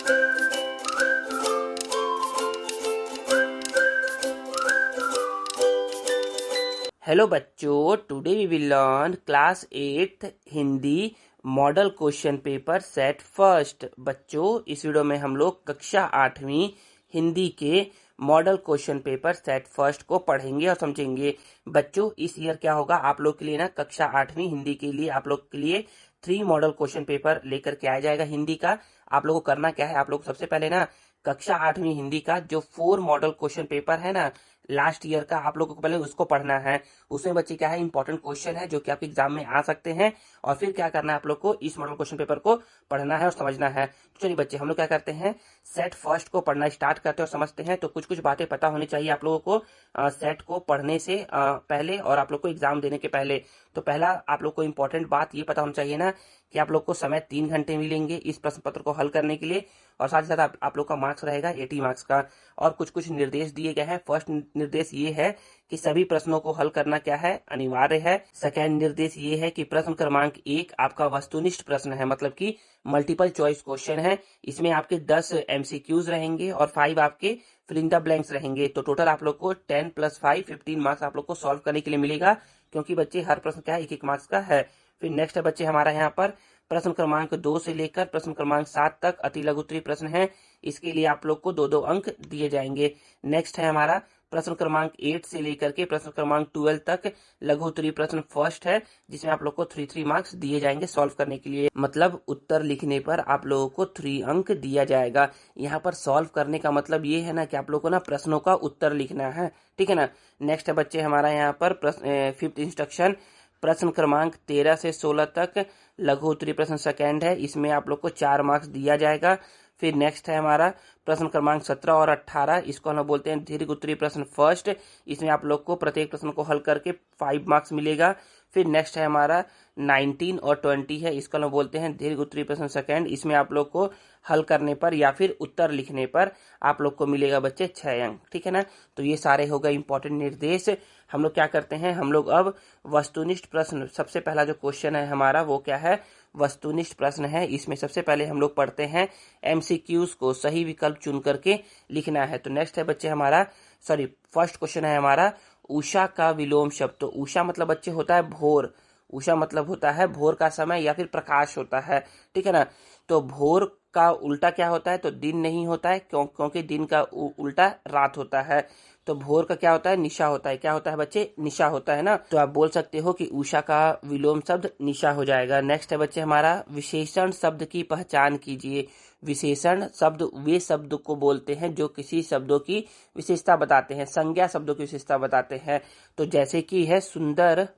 Hello बच्चों, today we will learn class 8th Hindi model question paper set first. बच्चों, इस video में हम लोग कक्षा 8वीं हिंदी के model question paper set first को पढ़ेंगे और समझेंगे। बच्चों, इस ईयर क्या होगा, आप लोग के लिए ना कक्षा 8वीं हिंदी के लिए आप लोग के लिए 3 मॉडल क्वेश्चन पेपर लेकर के आया जाएगा हिंदी का। आप लोगों को करना क्या है, आप लोग सबसे पहले ना कक्षा 8वीं हिंदी का जो 4 मॉडल क्वेश्चन पेपर है ना लास्ट ईयर का, आप लोगों को पहले उसको पढ़ना है। उसमें बच्चे क्या है, इंपॉर्टेंट क्वेश्चन है जो कि आपके एग्जाम में आ सकते हैं। और फिर क्या करना है, आप लोग को इस मॉडल क्वेश्चन पेपर को पढ़ना है और समझना है। तो चलिए बच्चे, हम लोग क्या करते हैं, सेट फर्स्ट को पढ़ना स्टार्ट करते हैं और समझते हैं। तो कुछ कुछ बातें पता होनी चाहिए आप लोगों को सेट को पढ़ने से पहले और आप लोग को एग्जाम देने के पहले। तो पहला आप लोग को इंपॉर्टेंट बात ये पता होना चाहिए ना कि आप लोग को समय 3 घंटे मिलेंगे इस प्रश्न पत्र को हल करने के लिए। और साथ ही साथ आप लोग का मार्क्स रहेगा 80 मार्क्स का। और कुछ कुछ निर्देश दिए गए हैं। फर्स्ट निर्देश ये है कि सभी प्रश्नों को हल करना क्या है, अनिवार्य है। सेकेंड निर्देश ये है कि प्रश्न क्रमांक 1 आपका वस्तुनिष्ठ प्रश्न है, मतलब कि मल्टीपल चॉइस क्वेश्चन है। इसमें आपके 10 MCQs रहेंगे और 5 आपके फिल इन द ब्लैंक्स रहेंगे। तो टोटल आप लोग को 10 + 5 15 मार्क्स आप लोग को सॉल्व करने के लिए मिलेगा, क्योंकि बच्चे हर प्रश्न क्या है, 1-1 मार्क्स का है। फिर नेक्स्ट है बच्चे हमारा यहाँ पर प्रश्न क्रमांक 2 से लेकर प्रश्न क्रमांक 7 तक अति लघु उत्तरीय प्रश्न है। इसके लिए आप लोग को 2-2 अंक दिए जाएंगे। नेक्स्ट है हमारा प्रश्न क्रमांक 8 से लेकर के प्रश्न क्रमांक 12 तक लघु उत्तरीय प्रश्न फर्स्ट है, जिसमें आप लोग को 3-3 मार्क्स दिए जाएंगे सॉल्व करने के लिए। मतलब उत्तर लिखने पर आप लोगों को 3 अंक दिया जाएगा। यहाँ पर सॉल्व करने का मतलब ये है ना कि आप लोग को ना प्रश्नों का उत्तर लिखना है, ठीक है ना। नेक्स्ट है बच्चे हमारा यहाँ पर फिफ्थ इंस्ट्रक्शन प्रश्न क्रमांक 13 से 16 तक लघु उत्तरीय प्रश्न सेकेंड है। इसमें आप लोग को 4 मार्क्स दिया जाएगा। फिर नेक्स्ट है हमारा प्रश्न क्रमांक 17 और 18, इसको हम बोलते हैं दीर्घ उत्तरीय प्रश्न फर्स्ट। इसमें आप लोग को प्रत्येक प्रश्न को हल करके 5 मार्क्स मिलेगा। फिर नेक्स्ट है हमारा 19 और 20 है, इसको हम बोलते हैं दीर्घ उत्तरीय प्रश्न सेकेंड। इसमें आप लोग को हल करने पर या फिर उत्तर लिखने पर आप लोग को मिलेगा बच्चे 6 अंक, ठीक है ना। तो ये सारे हो गए इंपॉर्टेंट निर्देश। हम लोग क्या करते हैं, हम लोग अब वस्तुनिष्ठ प्रश्न, सबसे पहला जो क्वेश्चन है हमारा वो क्या है, वस्तुनिष्ठ प्रश्न है। इसमें सबसे पहले हम लोग पढ़ते हैं MCQs को सही विकल्प चुन करके लिखना है। तो नेक्स्ट है बच्चे हमारा फर्स्ट क्वेश्चन है हमारा उषा का विलोम शब्द। तो उषा मतलब बच्चे होता है भोर। उषा मतलब होता है भोर का समय या फिर प्रकाश होता है, ठीक है ना। तो भोर का उल्टा क्या होता है, तो दिन नहीं होता है, क्योंकि दिन का उल्टा रात होता है। तो भोर का क्या होता है, निशा होता है। क्या होता है बच्चे, निशा होता है ना। तो आप बोल सकते हो कि उषा का विलोम शब्द निशा हो जाएगा। नेक्स्ट है बच्चे हमारा विशेषण शब्द की पहचान कीजिए। विशेषण शब्द वे शब्द को बोलते हैं जो किसी शब्दों की विशेषता बताते हैं, संज्ञा शब्दों की विशेषता बताते हैं। तो जैसे कि है सुंदर,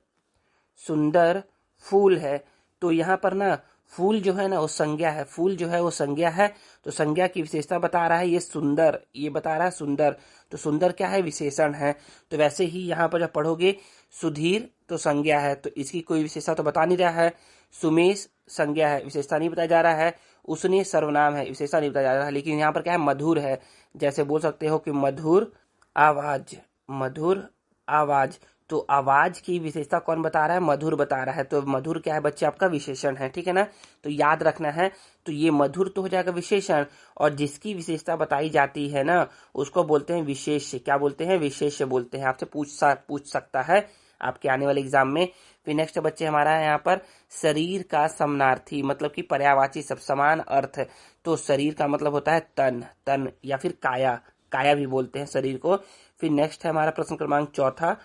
सुंदर फूल है। तो यहाँ पर ना फूल जो है ना वो संज्ञा है, फूल जो है वो संज्ञा है। तो संज्ञा की विशेषता बता रहा है ये सुंदर, ये बता रहा है सुंदर। तो सुंदर क्या है, विशेषण है। तो वैसे ही यहाँ पर जब पढ़ोगे सुधीर तो संज्ञा है, तो इसकी कोई विशेषता तो बता नहीं रहा है। सुमेश संज्ञा है, विशेषता नहीं बताया जा रहा है। उसने सर्वनाम है, विशेषता नहीं बताया जा रहा है। लेकिन यहाँ पर क्या है, मधुर है। जैसे बोल सकते हो कि मधुर आवाज, मधुर आवाज। तो आवाज की विशेषता कौन बता रहा है, मधुर बता रहा है। तो मधुर क्या है बच्चे, आपका विशेषण है, ठीक है ना। तो याद रखना है। तो ये मधुर तो हो जाएगा विशेषण, और जिसकी विशेषता बताई जाती है ना उसको बोलते हैं विशेष्य। क्या बोलते हैं, विशेष्य बोलते हैं। आपसे पूछ सकता है आपके आने वाले एग्जाम में। फिर नेक्स्ट बच्चे हमारा है यहाँ पर शरीर का समानार्थी, मतलब कि पर्यायवाची सब समान अर्थ। तो शरीर का मतलब होता है तन, तन या फिर काया, काया भी बोलते हैं शरीर को। फिर नेक्स्ट है हमारा प्रश्न क्रमांक चौथा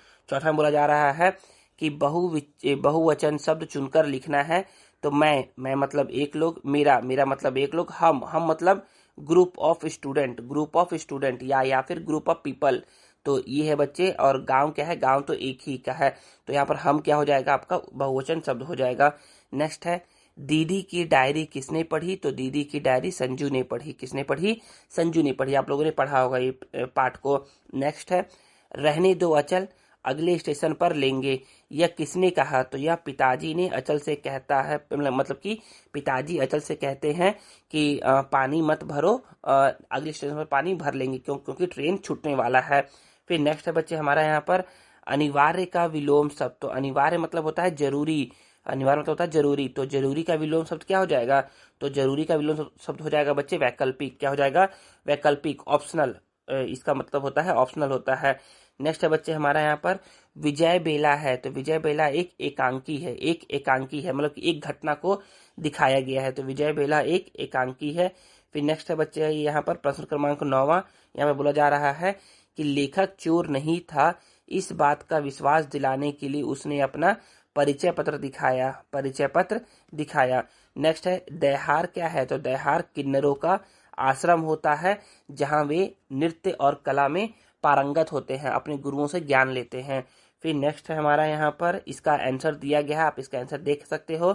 में बोला जा रहा है कि बहुवचन शब्द चुनकर लिखना है। तो मैं मतलब एक लोग, मेरा मतलब एक लोग, हम मतलब group of student, group of student या फिर ग्रुप ऑफ पीपल। तो ये है बच्चे। और गांव क्या है, गांव तो एक ही का है। तो यहाँ पर हम क्या हो जाएगा, आपका बहुवचन शब्द हो जाएगा। नेक्स्ट है दीदी की डायरी किसने पढ़ी। तो दीदी की डायरी संजू ने पढ़ी। किसने पढ़ी, संजू ने पढ़ी। आप लोगों ने पढ़ा होगा ये पाठ को। नेक्स्ट है रहने दो अचल, अगले स्टेशन पर लेंगे, यह किसने कहा। तो यह पिताजी ने अचल से कहता है, मतलब कि पिताजी अचल से कहते हैं कि पानी मत भरो, अगले स्टेशन पर पानी भर लेंगे क्योंकि ट्रेन छूटने वाला है। फिर नेक्स्ट है बच्चे हमारा यहाँ पर अनिवार्य का विलोम शब्द। तो अनिवार्य मतलब होता है जरूरी, अनिवार्य मतलब होता है जरूरी, तो जरूरी का विलोम शब्द क्या हो जाएगा, तो जरूरी का विलोम शब्द हो जाएगा बच्चे वैकल्पिक। क्या हो जाएगा, वैकल्पिक, ऑप्शनल। इसका मतलब होता है ऑप्शनल होता है। नेक्स्ट है बच्चे हमारा यहाँ पर विजय बेला है, तो विजय बेला एक एकांकी है, एक एकांकी है, मतलब कि एक घटना को दिखाया गया है, तो विजय बेला एक एकांकी है। फिर नेक्स्ट है बच्चे यहाँ पर प्रश्न क्रमांक 9वां, यहाँ पे बोला जा रहा है कि लेखक चोर नहीं था, इस बात का विश्वास दिलाने के लिए उसने अपना परिचय पत्र दिखाया, परिचय पत्र दिखाया। नेक्स्ट है दैहार क्या है, तो दैहार किन्नरों का आश्रम होता है जहां वे नृत्य और कला में पारंगत होते हैं, अपने गुरुओं से ज्ञान लेते हैं। फिर नेक्स्ट है हमारा यहाँ पर इसका आंसर दिया गया है, आप इसका आंसर देख सकते हो।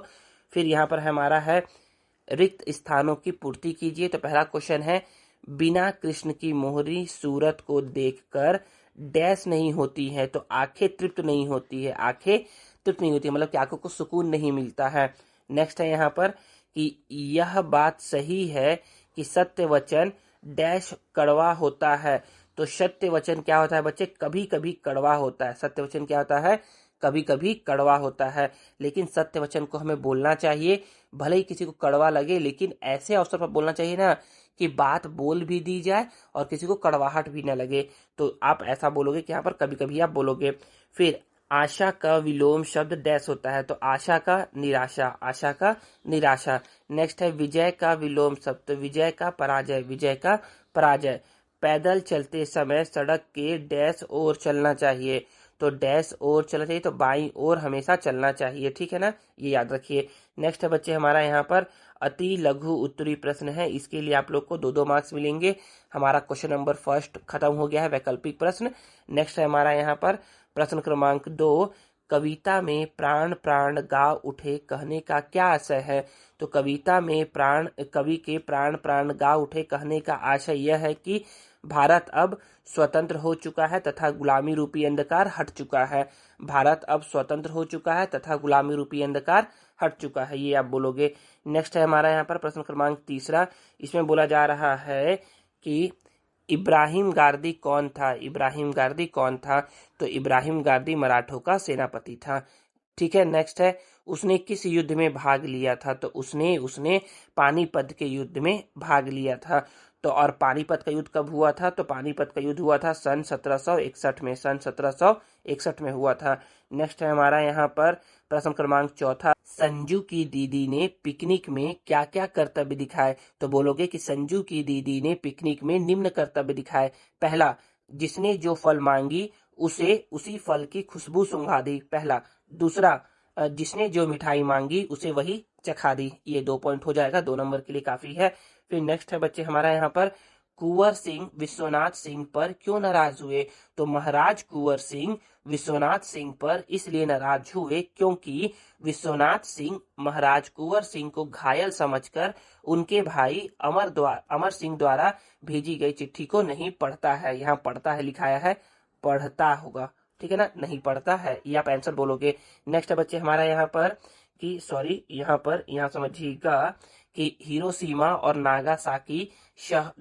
फिर यहाँ पर हमारा है रिक्त स्थानों की पूर्ति कीजिए, तो पहला क्वेश्चन है बिना कृष्ण की मोहरी सूरत को देखकर डैश नहीं होती है, तो आंखें तृप्त नहीं होती है, आंखें तृप्त नहीं होती है, मतलब कि आंखों को सुकून नहीं मिलता है। नेक्स्ट है यहाँ पर कि यह बात सही है कि सत्य वचन डैश कड़वा होता है, तो सत्य वचन क्या होता है बच्चे, कभी कभी कड़वा होता है, सत्य वचन क्या होता है, कभी कभी कड़वा होता है। लेकिन सत्य वचन को हमें बोलना चाहिए, भले ही किसी को कड़वा लगे, लेकिन ऐसे अवसर पर बोलना चाहिए ना कि बात बोल भी दी जाए और किसी को कड़वाहट भी न लगे, तो आप ऐसा बोलोगे कि यहाँ पर कभी कभी आप बोलोगे। फिर आशा का विलोम शब्द डैश होता है, तो आशा का निराशा, आशा का निराशा। नेक्स्ट है विजय का विलोम शब्द, तो विजय का पराजय, विजय का पराजय। पैदल चलते समय सड़क के डैश ओर चलना चाहिए, तो डैश ओर चलना चाहिए, तो बाईं ओर हमेशा चलना चाहिए, ठीक है ना, ये याद रखिए। नेक्स्ट है बच्चे हमारा यहाँ पर अति लघु उत्तरी प्रश्न है, इसके लिए आप लोग को 2-2 मार्क्स मिलेंगे। हमारा क्वेश्चन नंबर फर्स्ट खत्म हो गया है, वैकल्पिक प्रश्न। नेक्स्ट है हमारा यहाँ पर प्रश्न क्रमांक 2, कविता में प्राण प्राण गा उठे कहने का क्या आशय है, तो कविता में प्राण, कवि के प्राण प्राण गा उठे कहने का आशय यह है कि भारत अब स्वतंत्र हो चुका है तथा गुलामी रूपी अंधकार हट चुका है, भारत अब स्वतंत्र हो चुका है तथा गुलामी रूपी अंधकार हट चुका है, ये आप बोलोगे। नेक्स्ट है हमारा यहाँ पर प्रश्न क्रमांक 3, इसमें बोला जा रहा है कि इब्राहिम गारदी कौन था, इब्राहिम गारदी कौन था, तो इब्राहिम गारदी मराठों का सेनापति था, ठीक है। नेक्स्ट है उसने किस युद्ध में भाग लिया था, तो उसने पानीपत के युद्ध में भाग लिया था, तो और पानीपत का युद्ध कब हुआ था, तो पानीपत का युद्ध हुआ था सन 1761 में, सन 1761 में हुआ था। नेक्स्ट है हमारा यहाँ पर प्रश्न क्रमांक 4, संजू की दीदी ने पिकनिक में क्या क्या कर्तव्य दिखाए, तो बोलोगे कि संजू की दीदी ने पिकनिक में निम्न कर्तव्य दिखाए। पहला, जिसने जो फल मांगी उसे उसी फल की खुशबू सूंघा दी, पहला। दूसरा, जिसने जो मिठाई मांगी उसे वही चखा दी, ये 2 पॉइंट हो जाएगा, 2 नंबर के लिए काफी है। फिर नेक्स्ट है बच्चे हमारा यहाँ पर कुंवर सिंह विश्वनाथ सिंह पर क्यों नाराज हुए, तो महाराज कुंवर सिंह विश्वनाथ सिंह पर इसलिए नाराज हुए क्योंकि विश्वनाथ सिंह महाराज कुंवर सिंह को घायल समझकर उनके भाई अमर सिंह द्वारा भेजी गई चिट्ठी को नहीं पढ़ता है, यहाँ पढ़ता है लिखाया है, पढ़ता होगा, ठीक है ना, नहीं पढ़ता है, ये आप आंसर बोलोगे। नेक्स्ट है बच्चे हमारा यहाँ पर कि सॉरी यहाँ समझिएगा कि हिरोशिमा और नागासाकी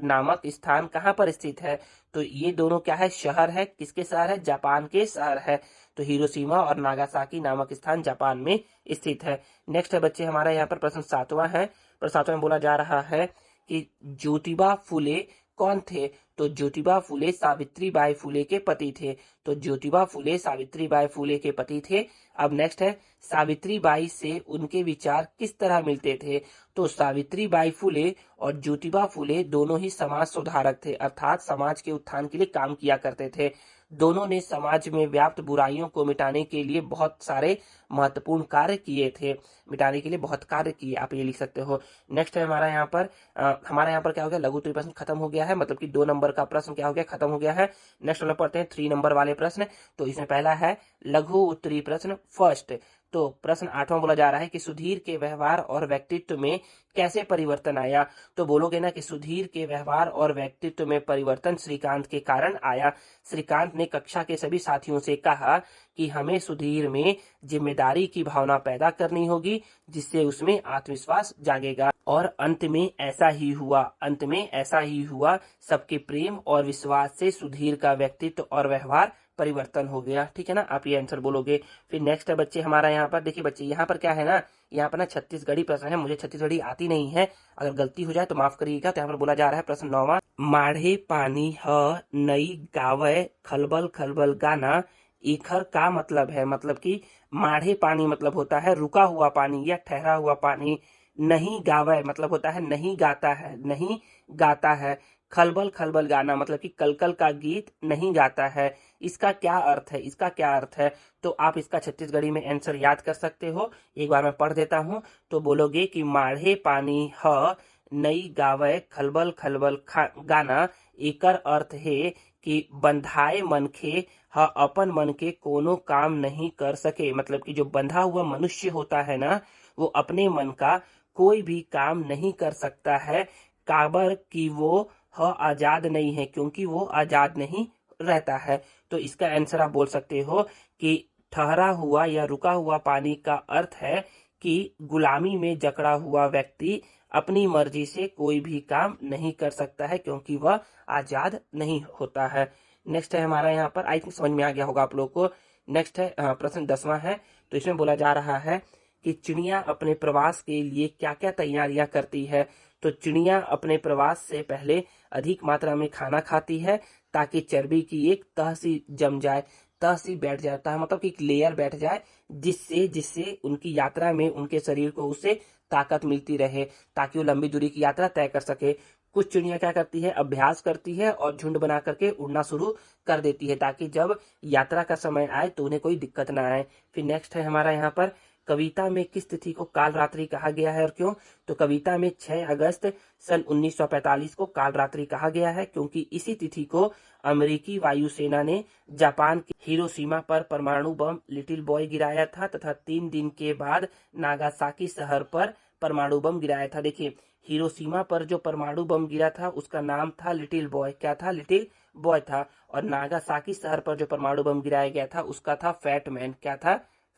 नामक स्थान कहाँ पर स्थित है, तो ये दोनों क्या है, शहर है, किसके शहर है, जापान के शहर है, तो हिरोशिमा और नागासाकी नामक स्थान जापान में स्थित है। नेक्स्ट है बच्चे हमारा यहाँ पर प्रश्न 7वां है, प्रश्न 7वां में बोला जा रहा है कि ज्योतिबा फुले कौन थे, तो ज्योतिबा फुले सावित्रीबाई फुले के पति थे, तो ज्योतिबा फुले सावित्रीबाई फुले के पति थे। अब नेक्स्ट है सावित्रीबाई से उनके विचार किस तरह मिलते थे, तो सावित्रीबाई फुले और ज्योतिबा फुले दोनों ही समाज सुधारक थे, अर्थात समाज के उत्थान के लिए काम किया करते थे। दोनों ने समाज में व्याप्त बुराइयों को मिटाने के लिए बहुत सारे महत्वपूर्ण कार्य किए थे, मिटाने के लिए बहुत कार्य किए, आप ये लिख सकते हो। नेक्स्ट है हमारा यहाँ पर क्या हो गया, लघु उत्तरी प्रश्न खत्म हो गया है, मतलब कि 2 नंबर का प्रश्न क्या हो गया, खत्म हो गया है। नेक्स्ट वाला पढ़ते हैं 3 नंबर वाले प्रश्न, तो इसमें पहला है लघु उत्तरी प्रश्न फर्स्ट, तो प्रश्न 8वां बोला जा रहा है कि सुधीर के व्यवहार और व्यक्तित्व में कैसे परिवर्तन आया, तो बोलोगे ना कि सुधीर के व्यवहार और व्यक्तित्व में परिवर्तन श्रीकांत के कारण आया। श्रीकांत ने कक्षा के सभी साथियों से कहा कि हमें सुधीर में जिम्मेदारी की भावना पैदा करनी होगी जिससे उसमें आत्मविश्वास जागेगा, और अंत में ऐसा ही हुआ, अंत में ऐसा ही हुआ, सबके प्रेम और विश्वास से सुधीर का व्यक्तित्व और व्यवहार परिवर्तन हो गया। ठीक है ना, आप ये आंसर बोलोगे। फिर नेक्स्ट है बच्चे हमारा यहाँ पर, देखिए बच्चे यहाँ पर क्या है ना, यहाँ पर ना छत्तीसगढ़ी प्रश्न है, मुझे छत्तीसगढ़ी आती नहीं है, अगर गलती हो जाए तो माफ करिएगा। तो यहाँ पर बोला जा रहा है प्रश्न 9वां, माढ़े पानी ह नई गावय खलबल खलबल गाना, इखर का मतलब है। मतलब कि माढ़े पानी मतलब होता है रुका हुआ पानी या ठहरा हुआ पानी, नहीं गावय मतलब होता है नहीं गाता है, नहीं गाता है, खलबल खलबल गाना मतलब कि कलकल का गीत नहीं गाता है। इसका क्या अर्थ है, इसका क्या अर्थ है, तो आप इसका छत्तीसगढ़ी में आंसर याद कर सकते हो। एक बार मैं पढ़ देता हूँ, तो बोलोगे कि माढ़े पानी ह नई गावय खलबल खलबल गाना, एकर अर्थ है कि बंधाए मनखे ह अपन मन के कोनो काम नहीं कर सके। मतलब कि जो बंधा हुआ मनुष्य होता है ना, वो अपने मन का कोई भी काम नहीं कर सकता है, काबर कि वो आजाद नहीं है, क्योंकि वो आजाद नहीं रहता है। तो इसका आंसर आप बोल सकते हो कि ठहरा हुआ या रुका हुआ पानी का अर्थ है कि गुलामी में जकड़ा हुआ व्यक्ति अपनी मर्जी से कोई भी काम नहीं कर सकता है, क्योंकि वह आजाद नहीं होता है। नेक्स्ट है हमारा यहाँ पर, आई थिंक समझ में आ गया होगा आप लोगों को। नेक्स्ट है प्रश्न 10वां है। तो इसमें बोला जा रहा है कि चिड़िया अपने प्रवास के लिए क्या क्या तैयारियां करती है। तो चिड़िया अपने प्रवास से पहले अधिक मात्रा में खाना खाती है, ताकि चर्बी की एक तह सी जम जाए, तह सी बैठ जाता है, मतलब कि एक लेयर बैठ जाए, जिससे जिससे उनकी यात्रा में उनके शरीर को उससे ताकत मिलती रहे, ताकि वो लंबी दूरी की यात्रा तय कर सके। कुछ चिड़िया क्या करती है, अभ्यास करती है और झुंड बना करके उड़ना शुरू कर देती है, ताकि जब यात्रा का समय आए तो उन्हें कोई दिक्कत ना आए। फिर नेक्स्ट है हमारा यहाँ पर, कविता में किस तिथि को कालरात्रि कहा गया है और क्यों। तो कविता में 6 अगस्त सन 1945 को कालरात्रि कहा गया है, क्योंकि इसी तिथि को अमेरिकी वायुसेना ने जापान के हिरोशिमा पर परमाणु बम लिटिल बॉय गिराया था, तथा 3 दिन के बाद नागासाकी शहर पर परमाणु बम गिराया था। देखिए, हिरोशिमा पर जो परमाणु बम गिरा था उसका नाम था लिटिल बॉय, क्या था, लिटिल बॉय था। और नागासाकी शहर पर जो परमाणु बम गिराया गया था उसका था फैट मैन, क्या था,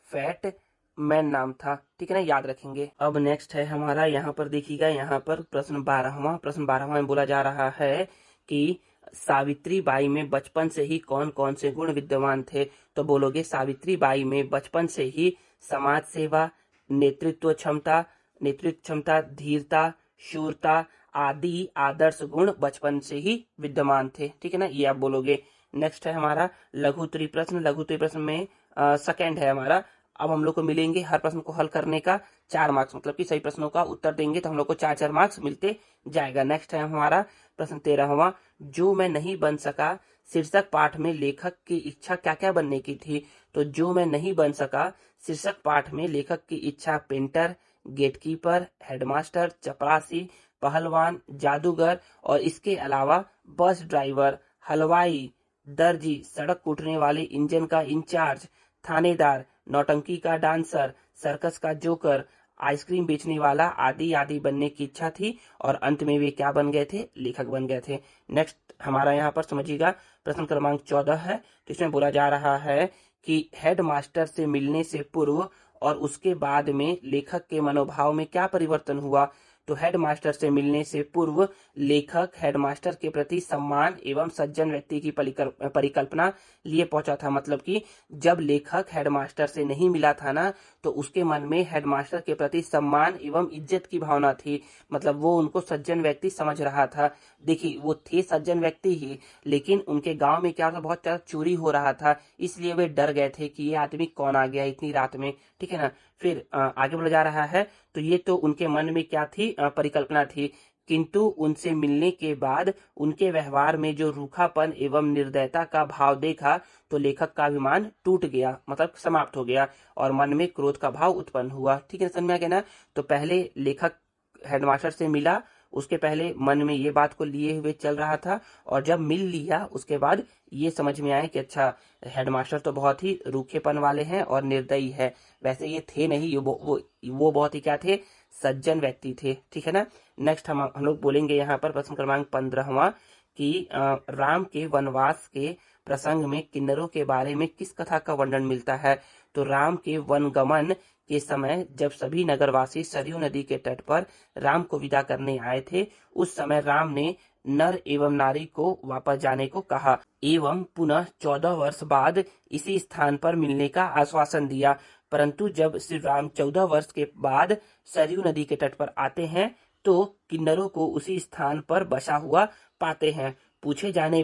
फैट मैन नाम था। ठीक है ना, याद रखेंगे। अब नेक्स्ट है हमारा यहाँ पर, देखिएगा यहाँ पर प्रश्न 12वां, प्रश्न 12वां में बोला जा रहा है कि सावित्री बाई में बचपन से ही कौन कौन से गुण विद्यमान थे। तो बोलोगे सावित्री बाई में बचपन से ही समाज सेवा, नेतृत्व क्षमता, धीरता, शूरता आदि आदर्श गुण बचपन से ही विद्यमान थे। ठीक है ना, ये आप बोलोगे। नेक्स्ट है हमारा लघु उत्तरीय प्रश्न। लघु उत्तरीय प्रश्न में सेकंड है हमारा। अब हम लोग को मिलेंगे हर प्रश्न को हल करने का 4 मार्क्स, मतलब कि सही प्रश्नों का उत्तर देंगे तो हम लोग को 4-4 मार्क्स मिलते जाएगा। नेक्स्ट है हमारा प्रश्न 13वां, जो मैं नहीं बन सका शीर्षक पाठ में लेखक की इच्छा क्या क्या बनने की थी। तो जो मैं नहीं बन सका शीर्षक पाठ में लेखक की इच्छा पेंटर, गेटकीपर, हेडमास्टर, चपरासी, पहलवान, जादूगर और इसके अलावा बस ड्राइवर, हलवाई, दर्जी, सड़क कूटने वाले इंजन का इंचार्ज, थानेदार, नौटंकी का डांसर, सर्कस का जोकर, आइसक्रीम बेचने वाला आदि आदि बनने की इच्छा थी, और अंत में वे क्या बन गए थे, लेखक बन गए थे। नेक्स्ट हमारा यहाँ पर समझिएगा प्रश्न क्रमांक 14 है। तो इसमें बोला जा रहा है कि हेडमास्टर से मिलने से पूर्व और उसके बाद में लेखक के मनोभाव में क्या परिवर्तन हुआ। तो हेडमास्टर से मिलने से पूर्व लेखक हेडमास्टर के प्रति सम्मान एवं सज्जन व्यक्ति की परिकल्पना लिए पहुंचा था। मतलब कि जब लेखक हेडमास्टर से नहीं मिला था ना, तो उसके मन में हेडमास्टर के प्रति सम्मान एवं इज्जत की भावना थी, मतलब वो उनको सज्जन व्यक्ति समझ रहा था। देखिए, वो थे सज्जन व्यक्ति ही, लेकिन उनके गांव में क्या था, बहुत ज्यादा चोरी हो रहा था, इसलिए वे डर गए थे कि ये आदमी कौन आ गया इतनी रात में। ठीक है ना, फिर आगे बढ़ा जा रहा है। तो ये तो उनके मन में क्या थी, परिकल्पना थी, किंतु उनसे मिलने के बाद उनके व्यवहार में जो रूखापन एवं निर्दयता का भाव देखा तो लेखक का अभिमान टूट गया, मतलब समाप्त हो गया, और मन में क्रोध का भाव उत्पन्न हुआ। ठीक है, समझ में आ गया ना। तो पहले लेखक हेडमास्टर से मिला, उसके पहले मन में ये बात को लिए हुए चल रहा था, और जब मिल लिया उसके बाद ये समझ में आया कि अच्छा, हेडमास्टर तो बहुत ही रूखेपन वाले हैं और निर्दयी है। वैसे ये थे नहीं, ये वो बहुत ही क्या थे, सज्जन व्यक्ति थे। ठीक है ना। नेक्स्ट हम लोग बोलेंगे यहाँ पर प्रश्न क्रमांक 15वां कि राम के वनवास के प्रसंग में किन्नरों के बारे में किस कथा का वर्णन मिलता है। तो राम के वनगमन के समय जब सभी नगरवासी सरयू नदी के तट पर राम को विदा करने आए थे, उस समय राम ने नर एवं नारी को वापस जाने को कहा एवं पुनः 14 वर्ष बाद इसी स्थान पर मिलने का आश्वासन दिया। परंतु जब श्री राम 14 वर्ष के बाद सरयू नदी के तट पर आते हैं तो किन्नरों को उसी स्थान पर बसा हुआ पाते हैं। पूछे जाने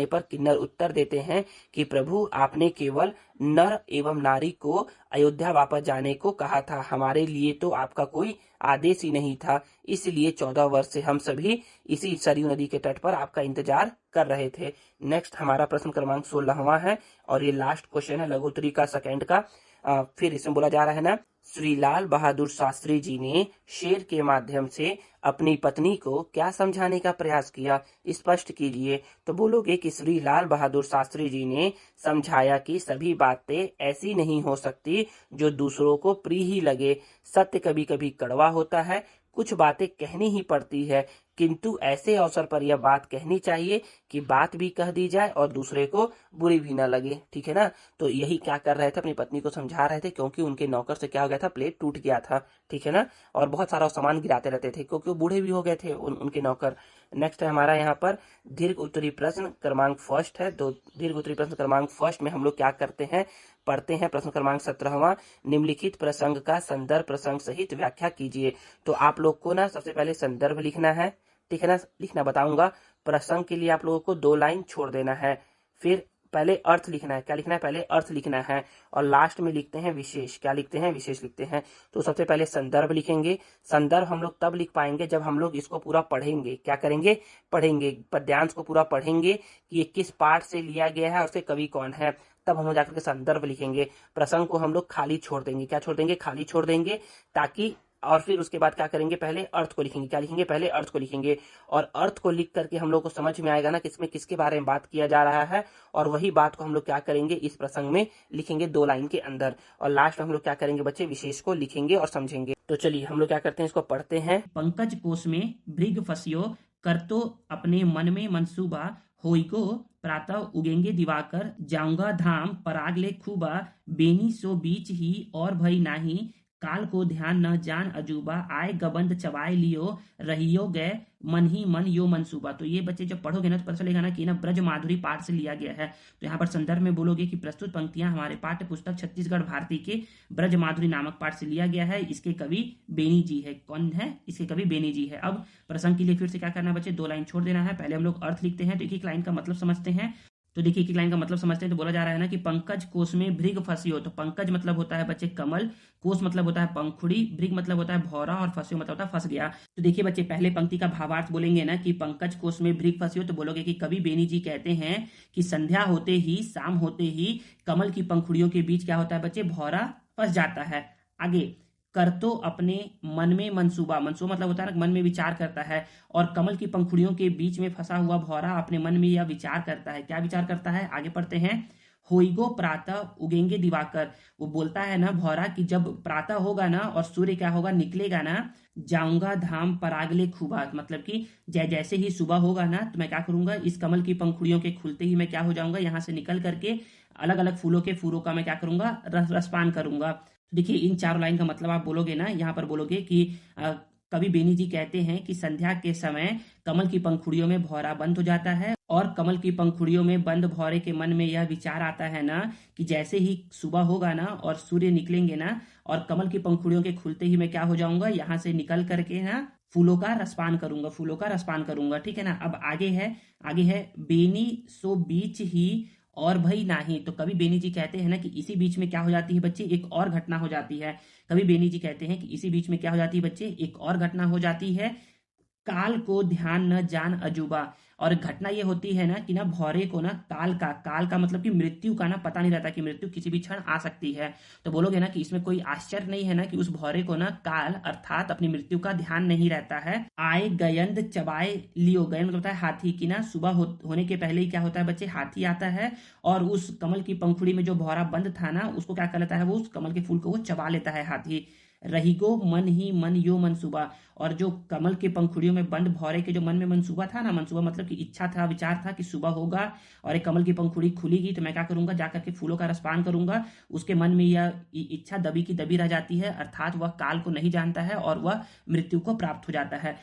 पर किन्नर उत्तर देते हैं कि प्रभु, आपने केवल नर एवं नारी को अयोध्या वापस जाने को कहा था, हमारे लिए तो आपका कोई आदेश ही नहीं था। इसलिए 14 वर्ष से हम सभी इसी सरयू नदी के तट पर आपका इंतजार कर रहे थे। नेक्स्ट हमारा प्रश्न क्रमांक 16वां है और ये लास्ट क्वेश्चन है लघुत्तरी का सेकंड का। फिर इसमें बोला जा रहा है ना, श्री लाल बहादुर शास्त्री जी ने शेर के माध्यम से अपनी पत्नी को क्या समझाने का प्रयास किया, स्पष्ट कीजिए। तो बोलोगे कि श्री लाल बहादुर शास्त्री जी ने समझाया कि सभी बातें ऐसी नहीं हो सकती जो दूसरों को प्रिय ही लगे। सत्य कभी कभी कड़वा होता है, कुछ बातें कहनी ही पड़ती है, किंतु ऐसे अवसर पर यह बात कहनी चाहिए कि बात भी कह दी जाए और दूसरे को बुरी भी ना लगे। ठीक है ना। तो यही क्या कर रहे थे, अपनी पत्नी को समझा रहे थे, क्योंकि उनके नौकर से क्या हो गया था, प्लेट टूट गया था। ठीक है ना। और बहुत सारा सामान गिराते रहते थे क्योंकि वो बूढ़े भी हो गए थे उनके नौकर। नेक्स्ट है हमारा यहाँ पर दीर्घ उत्तरी प्रश्न क्रमांक फर्स्ट है। तो दीर्घ उत्तरी प्रश्न क्रमांक फर्स्ट में हम लोग क्या करते हैं, पढ़ते हैं प्रश्न क्रमांक 17वां। निम्नलिखित प्रसंग का संदर्भ प्रसंग सहित व्याख्या कीजिए। तो आप लोग को ना सबसे पहले संदर्भ लिखना है। ठीक है ना, लिखना बताऊंगा। प्रसंग के लिए आप लोगों को 2 लाइन छोड़ देना है। फिर पहले अर्थ लिखना है। क्या लिखना है, पहले अर्थ लिखना है। और लास्ट में लिखते हैं विशेष। क्या लिखते हैं, विशेष लिखते हैं। तो सबसे पहले संदर्भ लिखेंगे। संदर्भ हम लोग तब लिख पाएंगे जब हम लोग इसको पूरा पढ़ेंगे। क्या करेंगे, पढ़ेंगे, पद्यांश को पूरा पढ़ेंगे कि ये किस पाठ से लिया गया है और उसके कवि कौन है, तब हम लोग जाकर के संदर्भ लिखेंगे। प्रसंग को हम लोग खाली छोड़ देंगे। क्या छोड़ देंगे, खाली छोड़ देंगे, ताकि और फिर उसके बाद क्या करेंगे, पहले अर्थ को लिखेंगे। क्या लिखेंगे, पहले अर्थ को लिखेंगे। और अर्थ को लिख करके हम लोग को समझ में आएगा ना किसमें किसके बारे में बात किया जा रहा है, और वही बात को हम लोग क्या करेंगे, इस प्रसंग में लिखेंगे 2 लाइन के अंदर। और लास्ट में हम लोग क्या करेंगे बच्चे, विशेष को लिखेंगे और समझेंगे। तो चलिए हम लोग क्या करते हैं, इसको पढ़ते हैं। पंकज कोश में भृग फसियो, कर तो अपने मन में मंसूबा, होइको प्रातः उगेंगे दिवाकर, जाऊंगा धाम पराग ले खूबा, बेनी सो बीच ही और भई नाही, काल को ध्यान न जान अजूबा, आए गबंद चबाए लियो, रहियो गए मन ही मन यो मंसूबा। तो ये बच्चे जब पढ़ोगे ना तो पता चलेगा ना कि ना ब्रज माधुरी पाठ से लिया गया है। तो यहाँ पर संदर्भ में बोलोगे कि प्रस्तुत पंक्तियां हमारे पाठ्य पुस्तक छत्तीसगढ़ भारती के ब्रज माधुरी नामक पाठ से लिया गया है। इसके कवि बेनी जी है। कौन है, इसके कवि बेनी जी है। अब प्रसंग के लिए फिर से क्या करना है बच्चे, 2 लाइन छोड़ देना है। पहले हम लोग अर्थ लिखते हैं, तो एक लाइन का मतलब समझते हैं। तो देखिए एक लाइन का मतलब समझते हैं। तो बोला जा रहा है ना कि पंकज कोश में भृग फसियो। तो पंकज मतलब होता है बच्चे कमल, कोश मतलब होता है पंखुड़ी, भृग मतलब होता है भौरा, और फसियो मतलब होता है फंस गया। तो देखिए बच्चे पहले पंक्ति का भावार्थ बोलेंगे ना कि पंकज कोश में भृग फसियो, तो बोलोगे कि कवि बेनी जी कहते हैं कि संध्या होते ही, शाम होते ही कमल की पंखुड़ियों के बीच क्या होता है बच्चे, भौरा फंस जाता है। आगे, कर तो अपने मन में मंसूबा, मंसूबा मतलब होता है मन में विचार करता है, और कमल की पंखुड़ियों के बीच में फंसा हुआ भौरा अपने मन में यह विचार करता है। क्या विचार करता है, आगे पढ़ते हैं। होइगो प्रातः उगेंगे दिवाकर, वो बोलता है ना भौरा कि जब प्रातः होगा ना और सूर्य क्या होगा, निकलेगा ना, जाऊंगा धाम परागले खूबा, मतलब कि जैसे ही सुबह होगा ना तो मैं क्या करूंगा, इस कमल की पंखुड़ियों के खुलते ही मैं क्या हो जाऊंगा, यहाँ से निकल करके अलग अलग फूलों के फूलों का मैं क्या करूंगा, रसपान करूंगा। तो देखिए इन 4 लाइन का मतलब आप बोलोगे ना, यहाँ पर बोलोगे कि कवि बेनी जी कहते हैं कि संध्या के समय कमल की पंखुड़ियों में भौरा बंद हो जाता है, और कमल की पंखुड़ियों में बंद भौरे के मन में यह विचार आता है ना कि जैसे ही सुबह होगा ना और सूर्य निकलेंगे ना, और कमल की पंखुड़ियों के खुलते ही मैं क्या हो जाऊंगा, यहाँ से निकल करके ना फूलों का रसपान करूंगा, फूलों का रसपान करूंगा। ठीक है ना। अब आगे है बेनी सो बीच ही और भई नाही। तो कवि बेनी जी कहते हैं ना कि इसी बीच में क्या हो जाती है बच्चे, एक और घटना हो जाती है। कवि बेनी जी कहते हैं कि इसी बीच में क्या हो जाती है बच्चे, एक और घटना हो जाती है। काल को ध्यान न जान अजूबा, और घटना ये होती है ना कि ना भौरे को ना काल का मतलब कि मृत्यु का ना पता नहीं रहता कि मृत्यु किसी भी क्षण आ सकती है। तो बोलोगे ना कि इसमें कोई आश्चर्य नहीं है ना कि उस भौरे को ना काल अर्थात अपनी मृत्यु का ध्यान नहीं रहता है। आए गयंद चबाए लियो, गयंद मतलब होता है हाथी, की ना सुबह होने के पहले ही क्या होता है बच्चे, हाथी आता है और उस कमल की पंखुड़ी में जो भौरा बंद था ना उसको क्या कर लेता है, वो उस कमल के फूल को वो चबा लेता है हाथी। रहीगो मन ही मन यो मनसूबा, और जो कमल के पंखुड़ियों में बंद भौरे के जो मन में मंसूबा था ना, मंसूबा मतलब कि इच्छा था, विचार था कि सुबह होगा और एक कमल की पंखुड़ी खुलेगी तो मैं क्या करूंगा, जाकर के फूलों का रसपान करूंगा। उसके मन में यह इच्छा दबी की दबी रह जाती है, अर्थात वह काल को नहीं जानता है और वह मृत्यु को प्राप्त हो जाता है।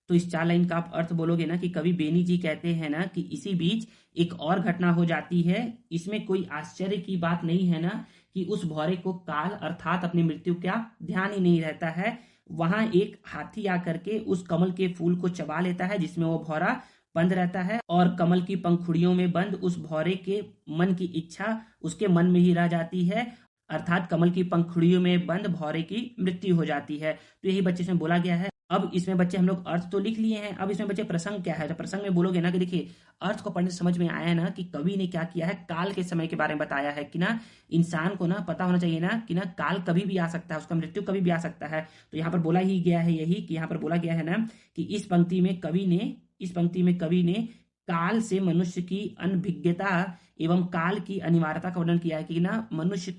तो इस 4 लाइन का आप अर्थ बोलोगे ना कि कवि बेनी जी कहते हैं ना कि इसी बीच एक और घटना हो जाती है। इसमें कोई आश्चर्य की बात नहीं है ना कि उस भौरे को काल अर्थात अपनी मृत्यु का ध्यान ही नहीं रहता है। वहां एक हाथी आकर के उस कमल के फूल को चबा लेता है जिसमें वो भौरा बंद रहता है, और कमल की पंखुड़ियों में बंद उस भौरे के मन की इच्छा उसके मन में ही रह जाती है, अर्थात कमल की पंखुड़ियों में बंद भौरे की मृत्यु हो जाती है। तो यही बच्चे इसमें बोला गया है। अब इसमें बच्चे हम लोग अर्थ तो लिख लिए हैं, अब इसमें बच्चे प्रसंग क्या है। तो प्रसंग में बोलोगे ना कि देखिए अर्थ को पढ़ने से समझ में आया ना कि कवि ने क्या किया है, काल के समय के बारे में बताया है कि ना इंसान को ना पता होना चाहिए ना कि ना काल कभी भी आ सकता है, उसका मृत्यु कभी भी आ सकता है। तो यहाँ पर बोला ही गया है यही कि यहाँ पर बोला गया है ना कि इस पंक्ति में कवि ने काल से मनुष्य की अनभिज्ञता एवं काल की अनिवार्यता का वर्णन किया है कि ना मनुष्य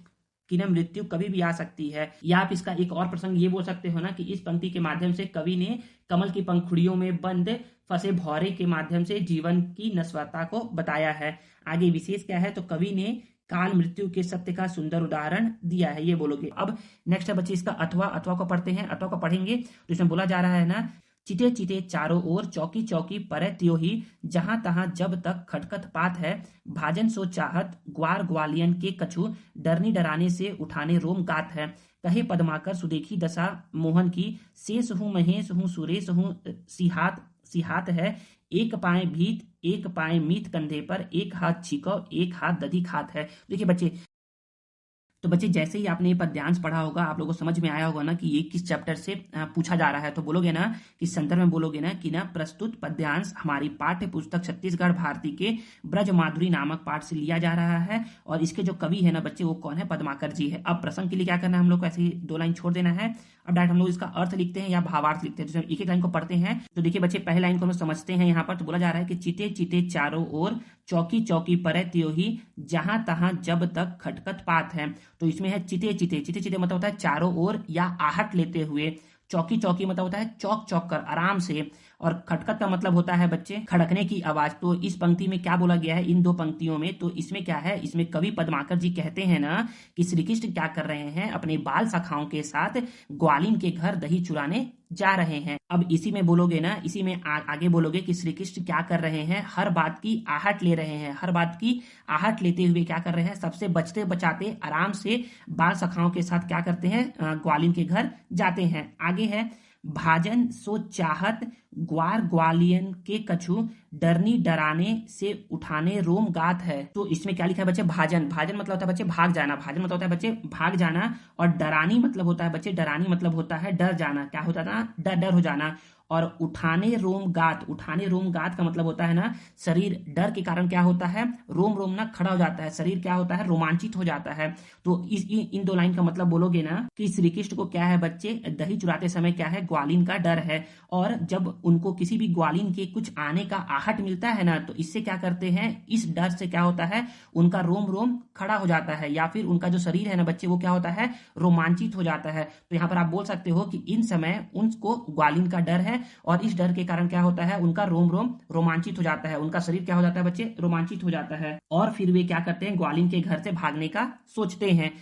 कि ना मृत्यु कभी भी आ सकती है। या आप इसका एक और प्रसंग ये बोल सकते हो ना कि इस पंक्ति के माध्यम से कवि ने कमल की पंखुड़ियों में बंद फंसे भौरे के माध्यम से जीवन की नश्वरता को बताया है। आगे विशेष क्या है, तो कवि ने काल मृत्यु के सत्य का सुंदर उदाहरण दिया है, ये बोलोगे। अब नेक्स्ट है बच्चे इसका अथवा को पढ़ते हैं। अथवा को पढ़ेंगे तो इसमें बोला जा रहा है ना, चिटे चिटे चारों ओर चौकी चौकी परे त्यों ही, जहां तहां जब तक खटखट पात है, भाजन सो चाहत ग्वार ग्वालियन के कछु, डरनी डराने से उठाने रोम गात है, कहे पद्माकर सुदेखी दशा मोहन की, शेष हूँ महेश हूँ सुरेश हूँ सिहात है, एक पाए भीत एक पाए मीत कंधे पर, एक हाथ छिको एक हाथ दधी खात है। देखिए बच्चे, तो बच्चे जैसे ही आपने ये पद्यांश पढ़ा होगा आप लोगों को समझ में आया होगा ना कि ये किस चैप्टर से पूछा जा रहा है। तो बोलोगे ना कि संदर्भ में बोलोगे ना कि ना प्रस्तुत पद्यांश हमारी पाठ्य पुस्तक छत्तीसगढ़ भारती के ब्रज माधुरी नामक पाठ से लिया जा रहा है, और इसके जो कवि है ना बच्चे वो कौन है, पद्माकर जी है। अब प्रसंग के लिए क्या करना है, हम लोग को ऐसे ही 2 लाइन छोड़ देना है। अब डायरेक्ट हम लोग इसका अर्थ लिखते हैं या भावार्थ लिखते हैं, तो एक एक लाइन को पढ़ते हैं। तो देखिए बच्चे पहले लाइन को हम समझते हैं। यहाँ पर तो बोला जा रहा है कि चिते चिते चारों ओर चौकी चौकी परे त्यों ही, जहां तहां जब तक खटखट पात है। तो इसमें है चिते चिते, चिते चिते मतलब होता है चारों ओर या आहट लेते हुए, चौकी चौकी मतलब होता है चौक चौक कर आराम से, और खटखट का मतलब होता है बच्चे खड़कने की आवाज। तो इस पंक्ति में क्या बोला गया है, इन 2 पंक्तियों में, तो इसमें क्या है, इसमें कवि पद्माकर जी कहते हैं ना कि श्री कृष्ण क्या कर रहे हैं, अपने बाल सखाओं के साथ ग्वालिन के घर दही चुराने जा रहे हैं। अब इसी में बोलोगे ना, इसी में आगे बोलोगे कि श्री कृष्ण क्या कर रहे हैं, हर बात की आहट ले रहे हैं, हर बात की आहट लेते हुए क्या कर रहे हैं, सबसे बचते बचाते आराम से बाल सखाओं के साथ क्या करते हैं, ग्वालिन के घर जाते हैं। आगे है भाजन सो चाहत ग्वार ग्वालियन के कछु, डरनी डराने से उठाने रोम गात है। तो इसमें क्या लिखा है बच्चे, भाजन, भाजन मतलब होता है बच्चे भाग जाना, भाजन मतलब होता है बच्चे भाग जाना, और डरानी मतलब होता है बच्चे, डरानी मतलब होता है डर जाना, क्या होता है ना, डर डर हो जाना। और उठाने रोम गात का मतलब होता है ना शरीर डर के कारण क्या होता है, रोम रोम ना खड़ा हो जाता है, शरीर क्या होता है, रोमांचित हो जाता है। तो इन 2 लाइन का मतलब बोलोगे ना कि श्री कृष्ण को क्या है बच्चे, दही चुराते समय क्या है, ग्वालिन का डर है, और जब उनको किसी भी ग्वालिन के कुछ आने का आहट मिलता है ना, तो इससे क्या करते हैं, इस डर से क्या होता है, उनका रोम रोम खड़ा हो जाता है, या फिर उनका जो शरीर है ना बच्चे वो क्या होता है, रोमांचित हो जाता है। तो यहाँ पर आप बोल सकते हो कि इन समय उनको ग्वालिन का डर है, और इस डर के कारण क्या होता है, उनका रोम रोम रोमांचित हो जाता है, उनका शरीर क्या हो जाता है बच्चे, रोमांचित हो जाता है, और फिर वे क्या करते हैं, ग्वालिन के घर से भागने का सोचते हैं।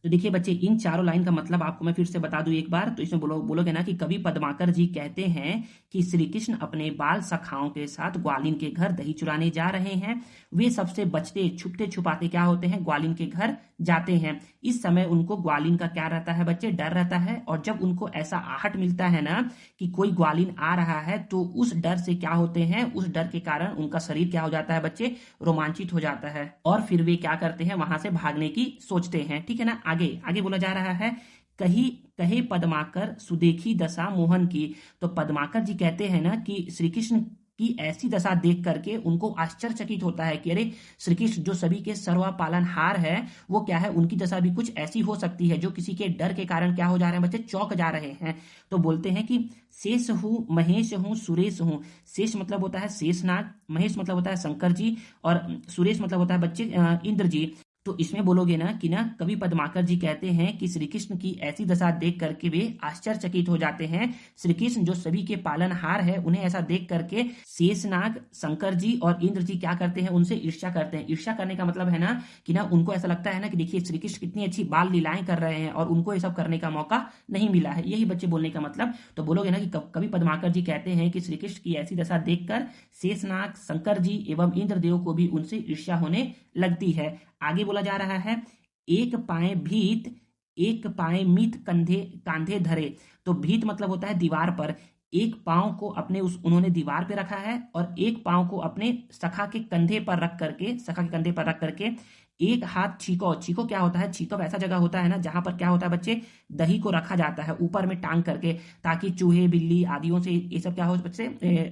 तो देखिए बच्चे इन 4 लाइन का मतलब आपको मैं फिर से बता दूं एक बार। तो इसमें बोलोगे ना कि कवि पद्माकर जी कहते हैं कि श्री कृष्ण अपने बाल सखाओं के साथ ग्वालिन के घर दही चुराने जा रहे हैं, वे सबसे बचते छुपते छुपाते क्या होते हैं, ग्वालिन के घर जाते हैं। इस समय उनको ग्वालिन का क्या रहता है बच्चे, डर रहता है, और जब उनको ऐसा आहट मिलता है ना कि कोई ग्वालिन आ रहा है, तो उस डर से क्या होते हैं, उस डर के कारण उनका शरीर क्या हो जाता है बच्चे, रोमांचित हो जाता है, और फिर वे क्या करते हैं, वहां से भागने की सोचते हैं। ठीक है ना। आगे बोला जा रहा है, कहे पद्माकर सुदेखी दशा मोहन की। तो पद्माकर जी कहते हैं ना कि श्री कृष्ण की ऐसी दशा देख करके उनको आश्चर्यचकित होता है कि अरे श्री कृष्ण जो सभी के सर्व पालनहार है, वो क्या है, उनकी दशा भी कुछ ऐसी हो सकती है, जो किसी के डर के कारण क्या हो जा रहे हैं बच्चे, चौक जा रहे हैं। तो बोलते हैं कि शेष हूँ महेश हूँ सुरेश हूँ। शेष मतलब होता है शेषनाग, महेश मतलब होता है शंकर जी, और सुरेश मतलब होता है बच्चे इंद्र जी। तो इसमें बोलोगे ना कि ना कवि पद्माकर जी कहते हैं कि श्री कृष्ण की ऐसी दशा देख करके वे आश्चर्यचकित हो जाते हैं। श्री कृष्ण जो सभी के पालनहार है, उन्हें ऐसा देख करके शेषनाग, शंकर जी और इंद्र जी क्या करते हैं, उनसे ईर्ष्या करते हैं। ईर्ष्या करने का मतलब है ना कि ना उनको ऐसा लगता है ना कि देखिए श्री कृष्ण कितनी अच्छी बाल लीलाएं कर रहे हैं और उनको ये सब करने का मौका नहीं मिला है। यही बच्चे बोलने का मतलब। तो बोलोगे ना कि कवि पद्माकर जी कहते हैं कि श्री कृष्ण की ऐसी दशा देखकर शेषनाग, शंकर जी एवं इंद्रदेव को भी उनसे ईर्ष्या होने लगती है। आगे बोला जा रहा है, एक पाए भीत, एक पाए मीत कंधे कांधे धरे। तो भीत मतलब होता है दीवार पर। एक पांव को अपने उन्होंने दीवार पे रखा है और एक पांव को अपने सखा के कंधे पर रख करके, सखा के कंधे पर रख करके एक हाथ छीको। छीको क्या होता है? छीको ऐसा जगह होता है ना जहां पर क्या होता है बच्चे, दही को रखा जाता है ऊपर में टांग करके, ताकि चूहे बिल्ली आदियों से ये सब क्या हो बच्चे,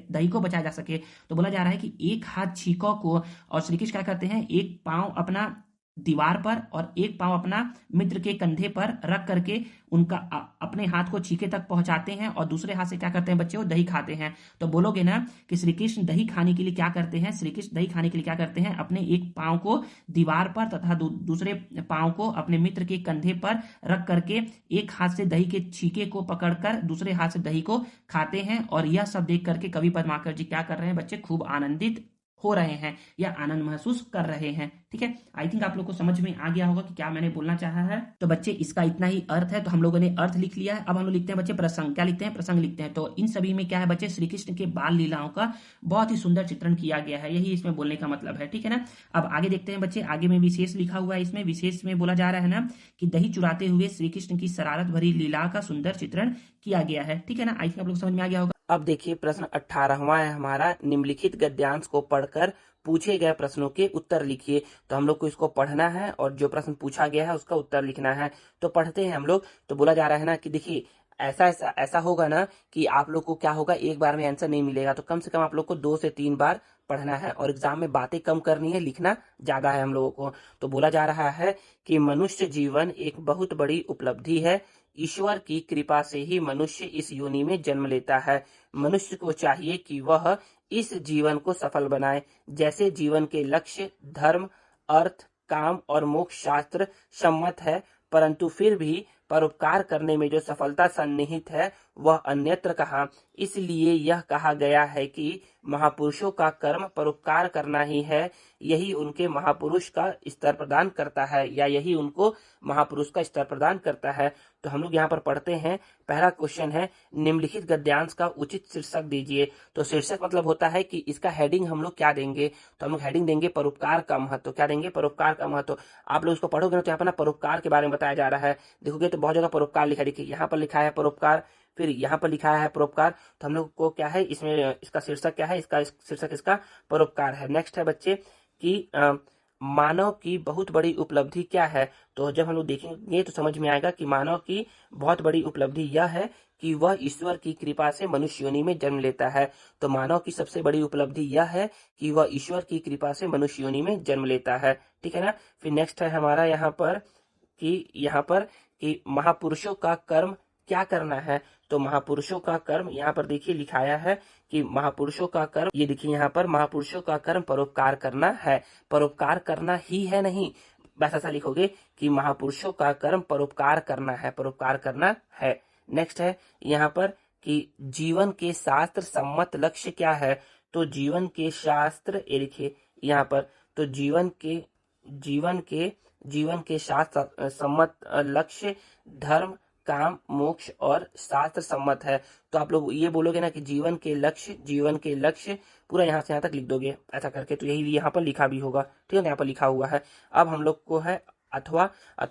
दही को बचाया जा सके। तो बोला जा रहा है कि एक हाथ छीको को, और श्री कृष्ण क्या करते हैं, एक पांव अपना दीवार पर और एक पांव अपना मित्र के कंधे पर रख करके उनका अपने हाथ को छीके तक पहुंचाते हैं और दूसरे हाथ से क्या करते हैं बच्चे, वो दही खाते हैं। तो बोलोगे ना कि श्री कृष्ण दही खाने के लिए क्या करते हैं, श्री कृष्ण दही खाने के लिए क्या करते हैं, अपने एक पांव को दीवार पर तथा दूसरे पांव को अपने मित्र के कंधे पर रख करके एक हाथ से दही के छीके को पकड़कर दूसरे हाथ से दही को खाते हैं। और यह सब देख करके कवि पद्माकर जी क्या कर रहे हैं बच्चे, खूब आनंदित हो रहे हैं या आनंद महसूस कर रहे हैं। ठीक है, आई थिंक आप लोग को समझ में आ गया होगा कि क्या मैंने बोलना चाहा है। तो बच्चे इसका इतना ही अर्थ है। तो हम लोगों ने अर्थ लिख लिया है। अब हम लोग लिखते हैं बच्चे प्रसंग। क्या लिखते हैं? प्रसंग लिखते हैं। तो इन सभी में क्या है बच्चे, श्री कृष्ण के बाल लीलाओं का बहुत ही सुंदर चित्रण किया गया है। यही इसमें बोलने का मतलब है। ठीक है ना। अब आगे देखते हैं बच्चे, आगे में विशेष लिखा हुआ है। इसमें विशेष में बोला जा रहा है ना कि दही चुराते हुए श्री कृष्ण की शरारत भरी लीला का सुंदर चित्रण किया गया है। ठीक है ना, आई थिंक आप लोग समझ में आ गया होगा। अब देखिए प्रश्न 18वां है हमारा, निम्नलिखित गद्यांश को पढ़कर पूछे गए प्रश्नों के उत्तर लिखिए। तो हम लोग को इसको पढ़ना है और जो प्रश्न पूछा गया है उसका उत्तर लिखना है। तो पढ़ते हैं हम लोग। तो बोला जा रहा है ना कि देखिए ऐसा ऐसा ऐसा होगा ना कि आप लोग को क्या होगा, एक बार में आंसर नहीं मिलेगा। तो कम से कम आप लोग को 2 से 3 बार पढ़ना है और एग्जाम में बातें कम करनी है, लिखना ज्यादा है हम लोगों को। तो बोला जा रहा है कि मनुष्य जीवन एक बहुत बड़ी उपलब्धि है। ईश्वर की कृपा से ही मनुष्य इस योनि में जन्म लेता है। मनुष्य को चाहिए कि वह इस जीवन को सफल बनाए। जैसे जीवन के लक्ष्य धर्म, अर्थ, काम और मोक्ष शास्त्र सम्मत है, परंतु फिर भी परोपकार करने में जो सफलता सन्निहित है वह अन्यत्र कहाँ। इसलिए यह कहा गया है कि महापुरुषों का कर्म परोपकार करना ही है। यही उनके महापुरुष का स्तर प्रदान करता है, या यही उनको महापुरुष का स्तर प्रदान करता है। तो हम लोग यहाँ पर पढ़ते हैं। पहला क्वेश्चन है, निम्नलिखित गद्यांश का उचित शीर्षक दीजिए। तो शीर्षक मतलब होता है कि इसका हेडिंग हम लोग क्या देंगे। तो हम लोग हेडिंग देंगे परोपकार का महत्व। क्या देंगे? परोपकार का महत्व। आप लोग इसको पढ़ोगे ना तो यहाँ पर ना परोपकार के बारे में बताया जा रहा है। देखोगे तो बहुत जगह परोपकार लिखा है। देखिए यहाँ पर लिखा है परोपकार, फिर यहाँ पर लिखा है परोपकार। तो हम लोग को क्या है इसमें, इसका शीर्षक क्या है, इसका शीर्षक इसका परोपकार है। नेक्स्ट है बच्चे कि मानव की बहुत बड़ी उपलब्धि क्या है। तो जब हम लोग देखेंगे तो समझ में आएगा कि मानव की बहुत बड़ी उपलब्धि यह है कि वह ईश्वर की कृपा से मनुष्य योनि में जन्म लेता है। तो मानव की सबसे बड़ी उपलब्धि यह है कि वह ईश्वर की कृपा से मनुष्य योनि में जन्म लेता है। ठीक है ना। फिर नेक्स्ट है हमारा यहाँ पर कि महापुरुषों का कर्म क्या करना है। तो महापुरुषों का कर्म यहाँ पर देखिए लिखाया है कि महापुरुषों का कर्म, ये देखिए यहाँ पर महापुरुषों का कर्म परोपकार करना है। परोपकार करना ही है नहीं, बस ऐसा लिखोगे कि महापुरुषों का कर्म परोपकार करना है, परोपकार करना है। नेक्स्ट है यहाँ पर कि जीवन के शास्त्र सम्मत लक्ष्य क्या है। तो जीवन के शास्त्र, ये लिखिए यहाँ पर, तो जीवन के शास्त्र सम्मत लक्ष्य धर्म, काम, मोक्ष और शास्त्र सम्मत है। तो आप लोग ये बोलोगे ना कि जीवन के लक्ष्य पूरा यहाँ से यहाँ तक लिख दोगे ऐसा करके। तो यही यहाँ पर लिखा भी होगा। ठीक है ना, यहाँ पर लिखा हुआ है। अब हम लोग को है अथवा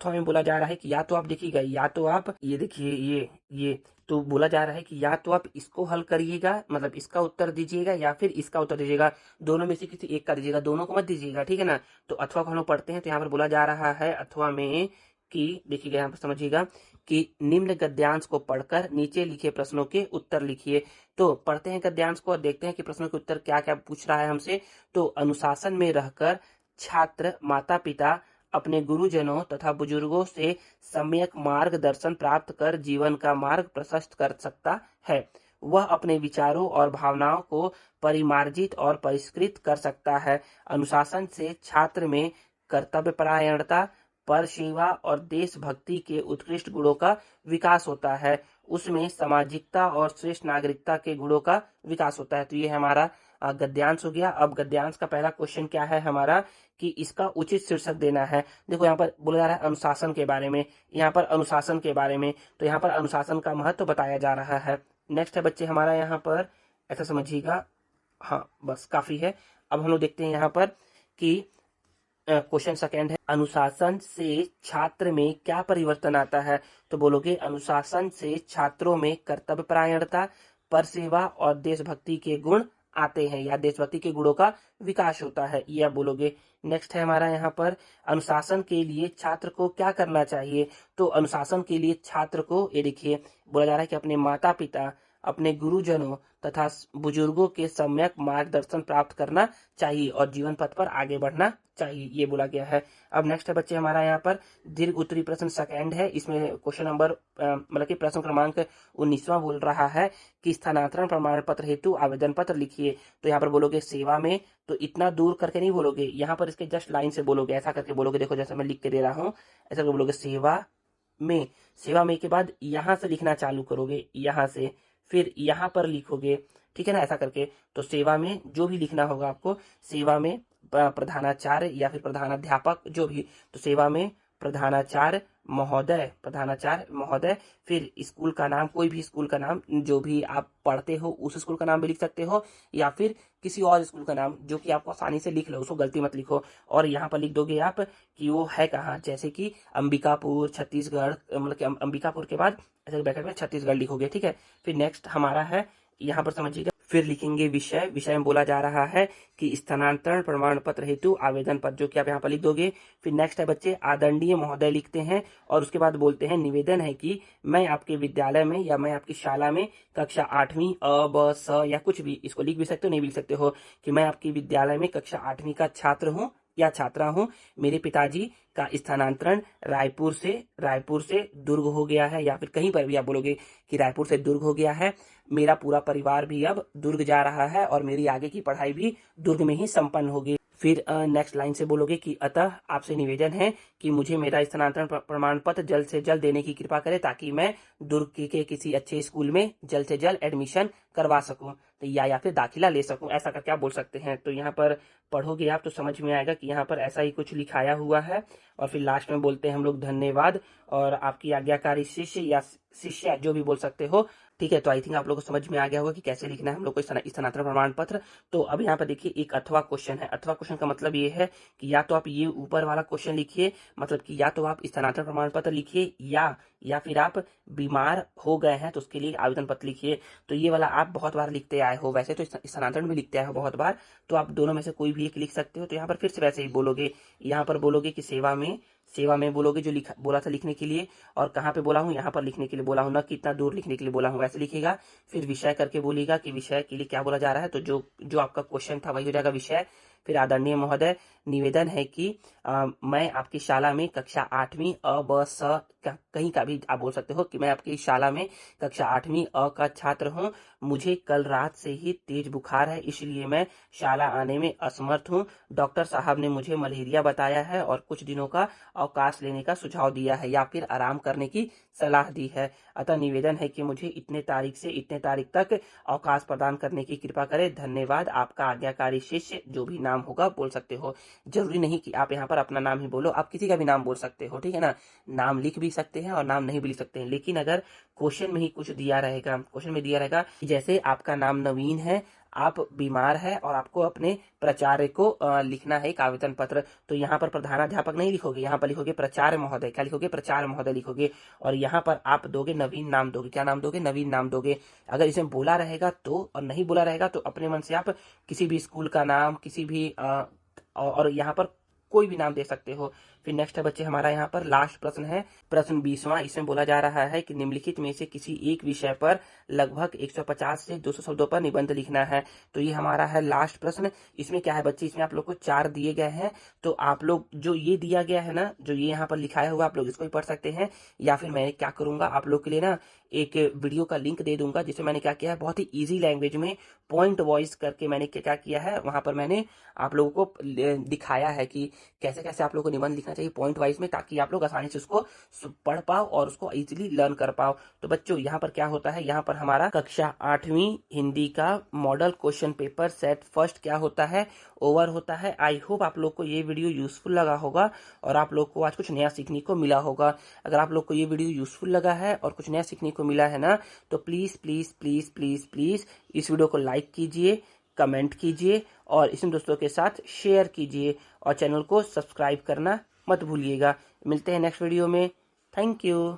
में बोला जा रहा है कि या तो आप देखिएगा, या तो आप ये देखिए ये तो बोला जा रहा है कि या तो आप इसको हल करिएगा, मतलब इसका उत्तर दीजिएगा, या फिर इसका उत्तर दीजिएगा। दोनों में से किसी एक का दीजिएगा, दोनों को मत दीजिएगा। ठीक है ना। तो अथवा को हम लोग पढ़ते हैं। तो यहाँ पर बोला जा रहा है अथवा में कि देखिएगा, यहाँ पर समझिएगा कि निम्न गद्यांश को पढ़कर नीचे लिखे प्रश्नों के उत्तर लिखिए। तो पढ़ते हैं गद्यांश को और देखते हैं कि प्रश्नों के उत्तर क्या क्या पूछ रहा है हमसे। तो अनुशासन में रहकर छात्र माता पिता अपने गुरुजनों तथा बुजुर्गों से सम्यक मार्गदर्शन प्राप्त कर जीवन का मार्ग प्रशस्त कर सकता है। वह अपने विचारों और भावनाओं को परिमार्जित और परिष्कृत कर सकता है। अनुशासन से छात्र में कर्तव्यपरायणता, पर सेवा और देशभक्ति के उत्कृष्ट गुणों का विकास होता है। उसमें सामाजिकता और श्रेष्ठ नागरिकता के गुणों का विकास होता है। तो ये हमारा गद्यांश हो गया। अब गद्यांश का पहला क्वेश्चन क्या है हमारा कि इसका उचित शीर्षक देना है। देखो यहाँ पर बोला जा रहा है अनुशासन के बारे में, यहाँ पर अनुशासन के बारे में, तो यहाँ पर अनुशासन का महत्व बताया जा रहा है। नेक्स्ट है बच्चे हमारा यहाँ पर, ऐसा समझिएगा, हाँ बस काफी है। अब हम लोग देखते हैं यहाँ पर कि क्वेश्चन सेकेंड है, अनुशासन से छात्र में क्या परिवर्तन आता है। तो बोलोगे अनुशासन से छात्रों में कर्तव्यपरायणता, परसेवा और देशभक्ति के गुण आते हैं, या देशभक्ति के गुणों का विकास होता है, ये आप बोलोगे। नेक्स्ट है हमारा यहाँ पर, अनुशासन के लिए छात्र को क्या करना चाहिए। तो अनुशासन के लिए छात्र को, ये देखिए बोला जा रहा है कि अपने माता पिता, अपने गुरुजनों तथा बुजुर्गों के सम्यक मार्गदर्शन प्राप्त करना चाहिए और जीवन पथ पर आगे बढ़ना चाहिए, ये बोला गया है। अब नेक्स्ट है बच्चे हमारा यहाँ पर दीर्घ उत्तरी प्रश्न सेकंड है। इसमें क्वेश्चन नंबर मतलब कि प्रश्न क्रमांक 19वां बोल रहा है कि स्थानांतरण प्रमाण पत्र हेतु आवेदन पत्र लिखिए। तो यहाँ पर बोलोगे सेवा में, तो इतना दूर करके नहीं बोलोगे, यहाँ पर इसके जस्ट लाइन से बोलोगे, ऐसा करके बोलोगे। देखो जैसे मैं लिख के दे रहा हूँ, ऐसा करके बोलोगे सेवा में। सेवा में के बाद यहाँ से लिखना चालू करोगे, यहाँ से, फिर यहाँ पर लिखोगे, ठीक है ना, ऐसा करके। तो सेवा में जो भी लिखना होगा आपको, सेवा में प्रधानाचार्य या फिर प्रधानाध्यापक जो भी, तो सेवा में प्रधानाचार्य महोदय, प्रधानाचार्य महोदय, फिर स्कूल का नाम, कोई भी स्कूल का नाम जो भी आप पढ़ते हो उस स्कूल का नाम भी लिख सकते हो, या फिर किसी और स्कूल का नाम जो कि आपको आसानी से लिख लो, उसको गलती मत लिखो। और यहाँ पर लिख दोगे आप कि वो है कहाँ, जैसे कि अंबिकापुर छत्तीसगढ़, मतलब कि अंबिकापुर के बाद ऐसे ब्रैकेट में छत्तीसगढ़ लिखोगे, ठीक है। फिर नेक्स्ट हमारा है यहाँ पर समझिएगा, फिर लिखेंगे विषय। विषय में बोला जा रहा है कि स्थानांतरण प्रमाण पत्र हेतु आवेदन पत्र, जो कि आप यहाँ पर लिख दोगे। फिर नेक्स्ट है बच्चे आदरणीय महोदय लिखते हैं, और उसके बाद बोलते हैं निवेदन है कि मैं आपके विद्यालय में या मैं आपकी शाला में कक्षा 8वीं अ ब स या कुछ भी, इसको लिख भी सकते हो नहीं भी लिख सकते हो, कि मैं आपकी विद्यालय में कक्षा 8वीं का छात्र हूँ या छात्रा हूँ। मेरे पिताजी का स्थानांतरण रायपुर से दुर्ग हो गया है, या फिर कहीं पर भी आप बोलोगे कि रायपुर से दुर्ग हो गया है। मेरा पूरा परिवार भी अब दुर्ग जा रहा है और मेरी आगे की पढ़ाई भी दुर्ग में ही संपन्न होगी। फिर नेक्स्ट लाइन से बोलोगे कि अतः आपसे निवेदन है कि मुझे मेरा स्थानांतरण प्रमाण पत्र जल्द से जल्द देने की कृपा करें, ताकि मैं दुर्ग के किसी अच्छे स्कूल में जल्द से जल्द एडमिशन करवा सकूं, तो या फिर दाखिला ले सकूं, ऐसा करके आप बोल सकते हैं। तो यहाँ पर पढ़ोगे आप तो समझ में आएगा कि यहाँ पर ऐसा ही कुछ लिखाया हुआ है। और फिर लास्ट में बोलते हैं हम लोग धन्यवाद और आपकी आज्ञाकारी शिष्य या शिष्या जो भी बोल सकते हो, ठीक है। तो आई थिंक आप लोगों को समझ में आ गया होगा कि कैसे लिखना है हम लोग को स्थानांतरण प्रमाण पत्र। तो अब यहाँ पर देखिए एक अथवा क्वेश्चन है। अथवा क्वेश्चन का मतलब ये है कि या तो आप ये ऊपर वाला क्वेश्चन लिखिए, मतलब कि या तो आप स्थानांतरण प्रमाण पत्र लिखिए, या फिर आप बीमार हो गए हैं तो उसके लिए आवेदन पत्र लिखिए। तो ये वाला आप बहुत बार लिखते आए हो, वैसे तो स्थानांतरण भी लिखते आए हो बहुत बार, तो आप दोनों में से कोई भी एक लिख सकते हो। तो यहाँ पर फिर से वैसे ही बोलोगे, यहाँ पर बोलोगे कि सेवा में बोलोगे जो बोला था लिखने के लिए, और कहाँ पे बोला हूँ, यहाँ पर लिखने के लिए बोला हूँ, ना कितना दूर लिखने के लिए बोला हूँ, वैसे लिखेगा। फिर विषय करके बोलेगा कि विषय के लिए क्या बोला जा रहा है, तो जो आपका क्वेश्चन था वही हो जाएगा विषय। फिर आदरणीय महोदय निवेदन है कि मैं आपकी शाला में कक्षा 8वीं अ ब स कहीं का भी आप बोल सकते हो कि मैं आपकी शाला में कक्षा 8वीं अ का छात्र हूँ। मुझे कल रात से ही तेज बुखार है, इसलिए मैं शाला आने में असमर्थ हूँ। डॉक्टर साहब ने मुझे मलेरिया बताया है और कुछ दिनों का अवकाश लेने का सुझाव दिया है या फिर आराम करने की सलाह दी है। अतः निवेदन है कि मुझे इतने तारीख से इतने तारीख तक अवकाश प्रदान करने की कृपा करें। धन्यवाद, आपका आज्ञाकारी शिष्य। जो भी नाम होगा बोल सकते हो, जरूरी नहीं कि आप यहाँ पर अपना नाम ही बोलो, आप किसी का भी नाम बोल सकते हो, ठीक है ना। नाम लिख भी सकते हैं और नाम नहीं भी लिख सकते हैं, लेकिन अगर क्वेश्चन में ही कुछ दिया रहेगा, क्वेश्चन में दिया रहेगा जैसे आपका नाम नवीन है, आप बीमार है और आपको अपने प्राचार्य को लिखना है एक आवेदन पत्र, तो यहाँ पर प्रधानाध्यापक नहीं लिखोगे, यहाँ पर लिखोगे प्राचार्य महोदय। क्या लिखोगे, प्राचार्य महोदय लिखोगे। और यहाँ पर आप दोगे नवीन नाम दोगे। क्या नाम दोगे, नवीन नाम दोगे। अगर इसमें बोला रहेगा तो, और नहीं बोला रहेगा तो अपने मन से आप किसी भी स्कूल का नाम, किसी भी और यहाँ पर कोई भी नाम दे सकते हो। फिर नेक्स्ट है बच्चे हमारा यहाँ पर लास्ट प्रश्न है, प्रश्न 20वां। इसमें बोला जा रहा है कि निम्नलिखित में से किसी एक विषय पर लगभग 150 से 200 शब्दों पर निबंध लिखना है। तो ये हमारा है लास्ट प्रश्न। इसमें क्या है बच्चे, इसमें आप लोग को 4 दिए गए हैं। तो आप लोग जो ये दिया गया है ना, जो ये यहाँ पर लिखाया हुआ, आप लोग इसको भी पढ़ सकते हैं, या फिर मैं क्या करूंगा आप लोग के लिए ना एक वीडियो का लिंक दे दूंगा, जिसमें मैंने क्या किया है बहुत ही इजी लैंग्वेज में पॉइंट वॉइस करके मैंने क्या किया है, वहां पर मैंने आप लोगों को दिखाया है कि कैसे कैसे आप लोगों को निबंध लिखना चाहिए पॉइंट वाइज में, ताकि आप लोग आसानी से उसको पढ़ पाओ और उसको इजीली लर्न कर पाओ। तो बच्चों यहाँ पर क्या होता है, यहाँ पर हमारा कक्षा 8वीं हिंदी का model question paper set first क्या होता है, ओवर होता है। आई होप आप लोग को ये वीडियो यूजफुल लगा होगा और आप लोग को आज कुछ नया सीखने को मिला होगा। अगर आप लोग को ये वीडियो यूजफुल लगा है और कुछ नया सीखने को मिला है ना, तो please please please please please इस वीडियो को लाइक कीजिए, कमेंट कीजिए और इसमें दोस्तों के साथ शेयर कीजिए और चैनल को सब्सक्राइब करना मत भूलिएगा। मिलते हैं नेक्स्ट वीडियो में। Thank you.